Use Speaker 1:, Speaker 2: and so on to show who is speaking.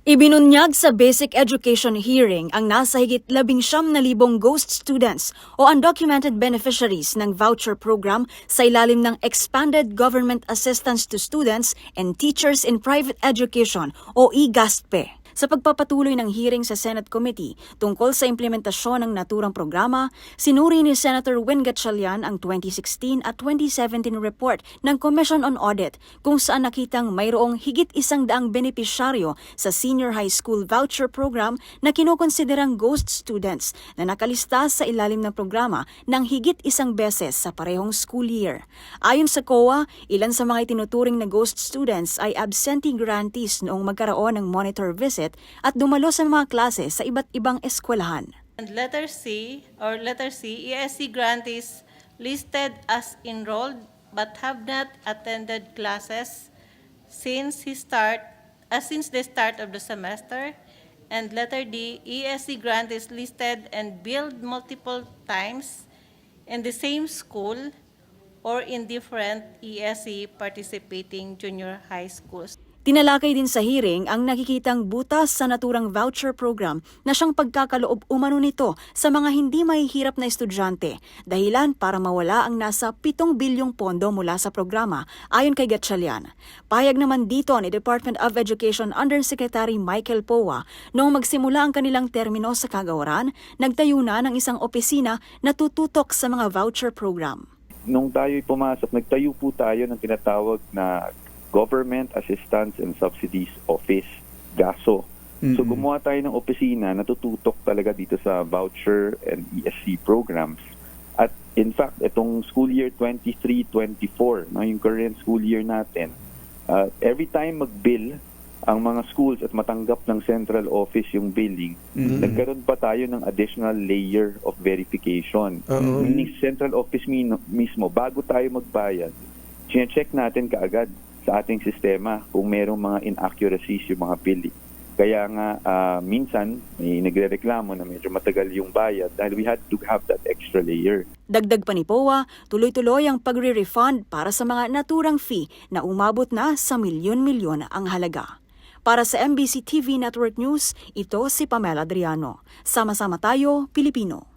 Speaker 1: Ibinunyag sa basic education hearing ang nasa higit 19,000 ghost students o undocumented beneficiaries ng voucher program sa ilalim ng Expanded Government Assistance to Students and Teachers in Private Education o EGASTPE. Sa pagpapatuloy ng hearing sa Senate Committee tungkol sa implementasyon ng naturang programa, sinuri ni Senator Win Gatchalian ang 2016 at 2017 report ng Commission on Audit kung saan nakitang mayroong higit 100 benepisyaryo sa senior high school voucher program na kinukonsiderang ghost students na nakalista sa ilalim ng programa ng higit isang beses sa parehong school year. Ayon sa COA, ilan sa mga itinuturing na ghost students ay absentee grantees noong magkaroon ng monitor visit at dumalo sa mga klase sa iba't ibang eskwelahan.
Speaker 2: And letter C, ESC grantees listed as enrolled but have not attended classes since the start of the semester. And letter D, ESC grantees listed and billed multiple times in the same school or in different ESC participating junior high schools.
Speaker 1: Tinalakay din sa hearing ang nakikitang butas sa naturang voucher program na siyang pagkakaloob umano nito sa mga hindi mahihirap na estudyante, dahilan para mawala ang nasa 7 bilyong pondo mula sa programa ayon kay Gatchalian. Pahayag naman dito ni Department of Education Undersecretary Michael Poa noong magsimula ang kanilang termino sa Kagawaran, nagtayo na ng isang opisina na tututok sa mga voucher program.
Speaker 3: Nung tayo'y pumasok, nagtayo po tayo ng tinatawag na Government Assistance and Subsidies Office, GASO. So gumawa tayo ng opisina na tututok talaga dito sa voucher and ESC programs. At in fact, itong school year 23-24, yung current school year natin, every time mag-bill ang mga schools at matanggap ng central office yung billing, nagkaroon pa tayo ng additional layer of verification. Meaning central office mismo, bago tayo magbayad, check natin kaagad sa ating sistema kung merong mga inaccuracies yung mga billing. Kaya nga minsan may nagrereklamo na medyo matagal yung bayad dahil we had to have that extra layer.
Speaker 1: Dagdag pa ni Poa, tuloy-tuloy ang pagre-refund para sa mga naturang fee na umabot na sa milyon-milyon ang halaga. Para sa MBC TV Network News, ito si Pamela Adriano. Sama-sama tayo, Pilipino.